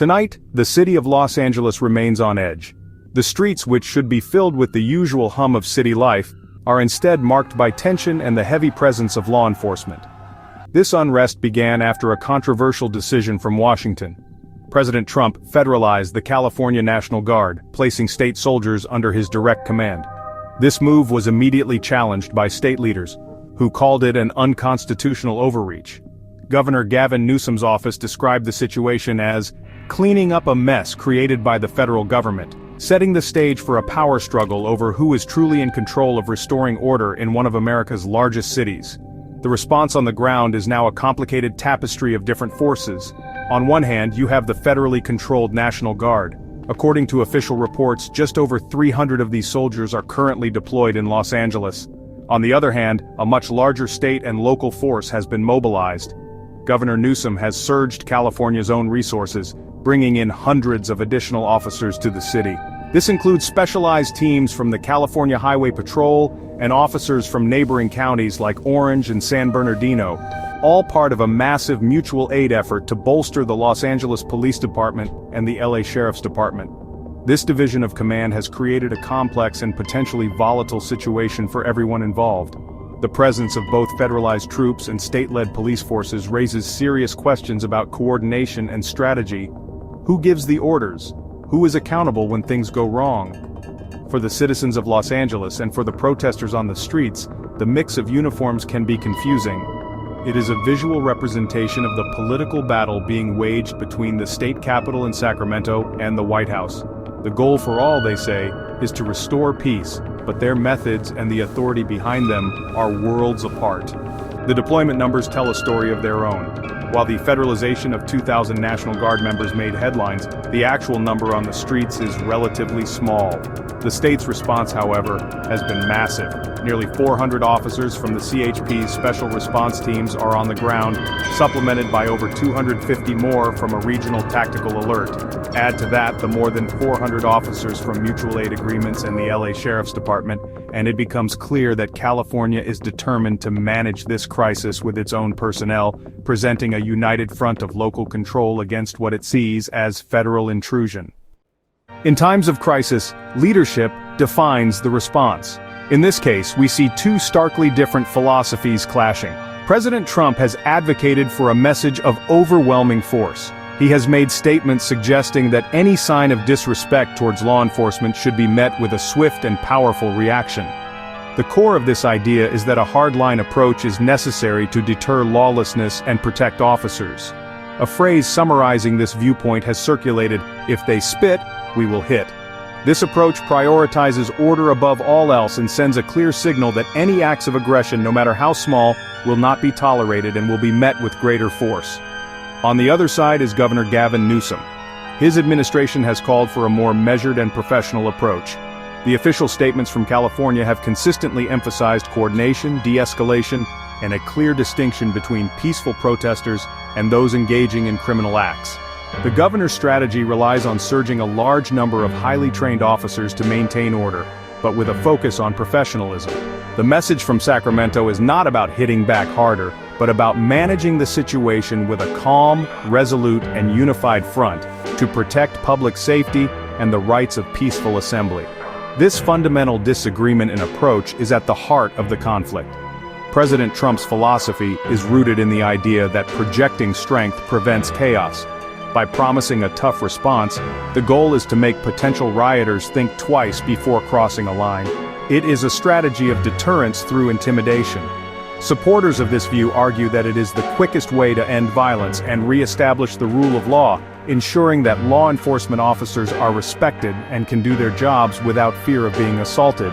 Tonight, the city of Los Angeles remains on edge. The streets, which should be filled with the usual hum of city life, are instead marked by tension and the heavy presence of law enforcement. This unrest began after a controversial decision from Washington. President Trump federalized the California National Guard, placing state soldiers under his direct command. This move was immediately challenged by state leaders, who called it an unconstitutional overreach. Governor Gavin Newsom's office described the situation as cleaning up a mess created by the federal government, setting the stage for a power struggle over who is truly in control of restoring order in one of America's largest cities. The response on the ground is now a complicated tapestry of different forces. On one hand, you have the federally controlled National Guard. According to official reports, just over 300 of these soldiers are currently deployed in Los Angeles. On the other hand, a much larger state and local force has been mobilized. Governor Newsom has surged California's own resources, bringing in hundreds of additional officers to the city. This includes specialized teams from the California Highway Patrol and officers from neighboring counties like Orange and San Bernardino, all part of a massive mutual aid effort to bolster the Los Angeles Police Department and the LA Sheriff's Department. This division of command has created a complex and potentially volatile situation for everyone involved. The presence of both federalized troops and state-led police forces raises serious questions about coordination and strategy. Who gives the orders? Who is accountable when things go wrong? For the citizens of Los Angeles and for the protesters on the streets, the mix of uniforms can be confusing. It is a visual representation of the political battle being waged between the state capitol in Sacramento and the White House. The goal for all, they say, is to restore peace, but their methods and the authority behind them are worlds apart. The deployment numbers tell a story of their own. While the federalization of 2,000 National Guard members made headlines, the actual number on the streets is relatively small. The state's response, however, has been massive. Nearly 400 officers from the CHP's special response teams are on the ground, supplemented by over 250 more from a regional tactical alert. Add to that the more than 400 officers from mutual aid agreements and the LA Sheriff's Department, and it becomes clear that California is determined to manage this crisis with its own personnel, presenting a united front of local control against what it sees as federal intrusion. In times of crisis, leadership defines the response. In this case, we see two starkly different philosophies clashing. President Trump has advocated for a message of overwhelming force. He has made statements suggesting that any sign of disrespect towards law enforcement should be met with a swift and powerful reaction. The core of this idea is that a hardline approach is necessary to deter lawlessness and protect officers. A phrase summarizing this viewpoint has circulated: "If they spit, we will hit." This approach prioritizes order above all else and sends a clear signal that any acts of aggression, no matter how small, will not be tolerated and will be met with greater force. On the other side is Governor Gavin Newsom. His administration has called for a more measured and professional approach. The official statements from California have consistently emphasized coordination, de-escalation, and a clear distinction between peaceful protesters and those engaging in criminal acts. The governor's strategy relies on surging a large number of highly trained officers to maintain order, but with a focus on professionalism. The message from Sacramento is not about hitting back harder, but about managing the situation with a calm, resolute, and unified front to protect public safety and the rights of peaceful assembly. This fundamental disagreement in approach is at the heart of the conflict. President Trump's philosophy is rooted in the idea that projecting strength prevents chaos. By promising a tough response, the goal is to make potential rioters think twice before crossing a line. It is a strategy of deterrence through intimidation. Supporters of this view argue that it is the quickest way to end violence and re-establish the rule of law, ensuring that law enforcement officers are respected and can do their jobs without fear of being assaulted.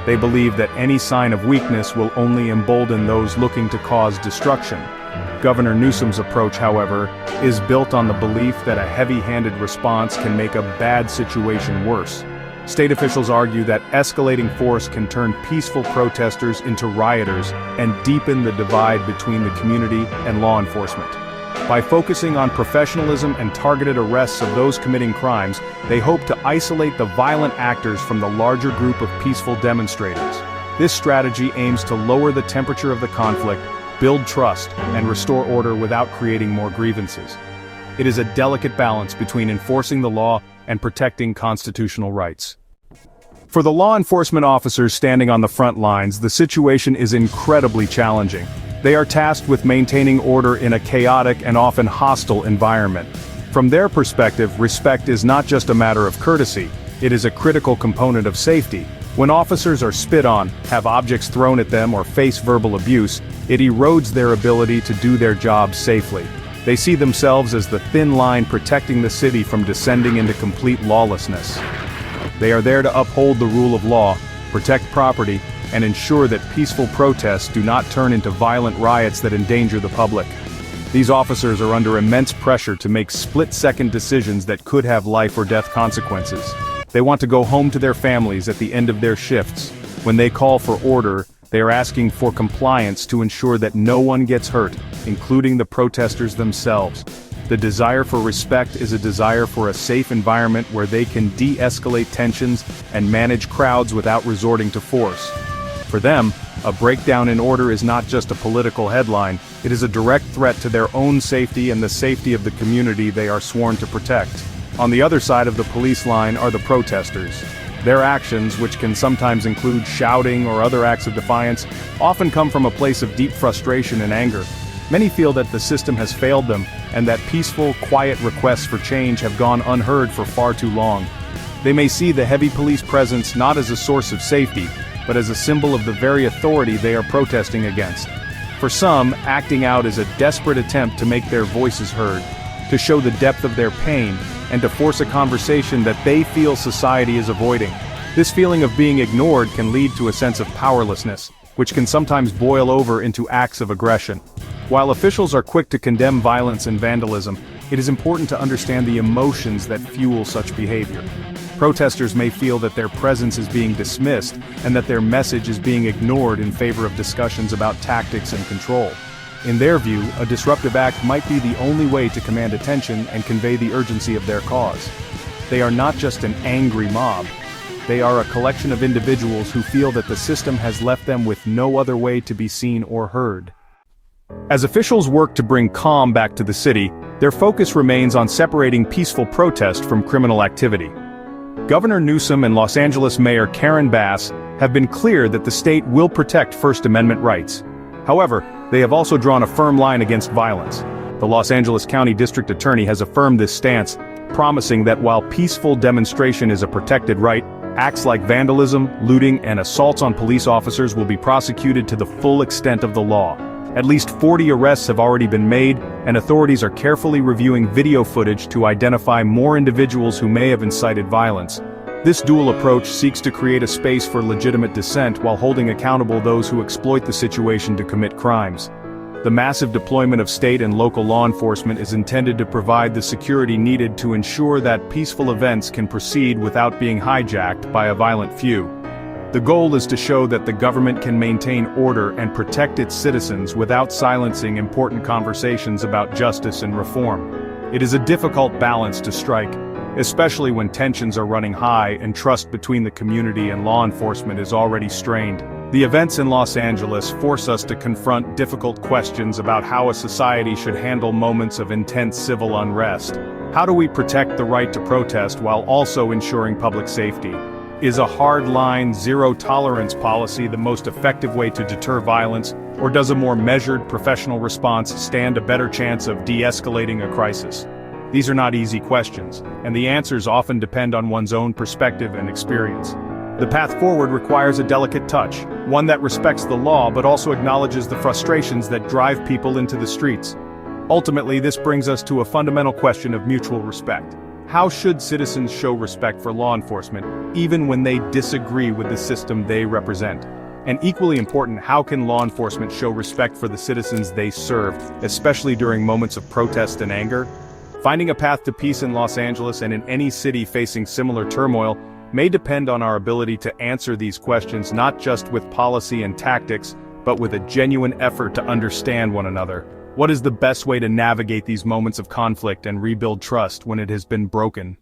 They believe that any sign of weakness will only embolden those looking to cause destruction. Governor Newsom's approach, however, is built on the belief that a heavy-handed response can make a bad situation worse. State officials argue that escalating force can turn peaceful protesters into rioters and deepen the divide between the community and law enforcement. By focusing on professionalism and targeted arrests of those committing crimes, they hope to isolate the violent actors from the larger group of peaceful demonstrators. This strategy aims to lower the temperature of the conflict, build trust, and restore order without creating more grievances. It is a delicate balance between enforcing the law and protecting constitutional rights. For the law enforcement officers standing on the front lines, the situation is incredibly challenging. They are tasked with maintaining order in a chaotic and often hostile environment. From their perspective, respect is not just a matter of courtesy, it is a critical component of safety. When officers are spit on, have objects thrown at them, or face verbal abuse, it erodes their ability to do their jobs safely. They see themselves as the thin line protecting the city from descending into complete lawlessness. They are there to uphold the rule of law, protect property, and ensure that peaceful protests do not turn into violent riots that endanger the public. These officers are under immense pressure to make split-second decisions that could have life or death consequences. They want to go home to their families at the end of their shifts. When they call for order, they are asking for compliance to ensure that no one gets hurt, including the protesters themselves. The desire for respect is a desire for a safe environment where they can de-escalate tensions and manage crowds without resorting to force. For them, a breakdown in order is not just a political headline, it is a direct threat to their own safety and the safety of the community they are sworn to protect. On the other side of the police line are the protesters. Their actions, which can sometimes include shouting or other acts of defiance, often come from a place of deep frustration and anger. Many feel that the system has failed them, and that peaceful, quiet requests for change have gone unheard for far too long. They may see the heavy police presence not as a source of safety, but as a symbol of the very authority they are protesting against. For some, acting out is a desperate attempt to make their voices heard, to show the depth of their pain, and to force a conversation that they feel society is avoiding. This feeling of being ignored can lead to a sense of powerlessness, which can sometimes boil over into acts of aggression. While officials are quick to condemn violence and vandalism, it is important to understand the emotions that fuel such behavior. Protesters may feel that their presence is being dismissed, and that their message is being ignored in favor of discussions about tactics and control. In their view, a disruptive act might be the only way to command attention and convey the urgency of their cause. They are not just an angry mob. They are a collection of individuals who feel that the system has left them with no other way to be seen or heard. As officials work to bring calm back to the city, their focus remains on separating peaceful protest from criminal activity. Governor Newsom and Los Angeles Mayor Karen Bass have been clear that the state will protect First Amendment rights. However, they have also drawn a firm line against violence. The Los Angeles County District Attorney has affirmed this stance, promising that while peaceful demonstration is a protected right, acts like vandalism, looting, and assaults on police officers will be prosecuted to the full extent of the law. At least 40 arrests have already been made, and authorities are carefully reviewing video footage to identify more individuals who may have incited violence. This dual approach seeks to create a space for legitimate dissent while holding accountable those who exploit the situation to commit crimes. The massive deployment of state and local law enforcement is intended to provide the security needed to ensure that peaceful events can proceed without being hijacked by a violent few. The goal is to show that the government can maintain order and protect its citizens without silencing important conversations about justice and reform. It is a difficult balance to strike, especially when tensions are running high and trust between the community and law enforcement is already strained. The events in Los Angeles force us to confront difficult questions about how a society should handle moments of intense civil unrest. How do we protect the right to protest while also ensuring public safety? Is a hard-line, zero-tolerance policy the most effective way to deter violence, or does a more measured, professional response stand a better chance of de-escalating a crisis? These are not easy questions, and the answers often depend on one's own perspective and experience. The path forward requires a delicate touch, one that respects the law but also acknowledges the frustrations that drive people into the streets. Ultimately, this brings us to a fundamental question of mutual respect. How should citizens show respect for law enforcement, even when they disagree with the system they represent? And equally important, how can law enforcement show respect for the citizens they serve, especially during moments of protest and anger? Finding a path to peace in Los Angeles and in any city facing similar turmoil may depend on our ability to answer these questions not just with policy and tactics, but with a genuine effort to understand one another. What is the best way to navigate these moments of conflict and rebuild trust when it has been broken?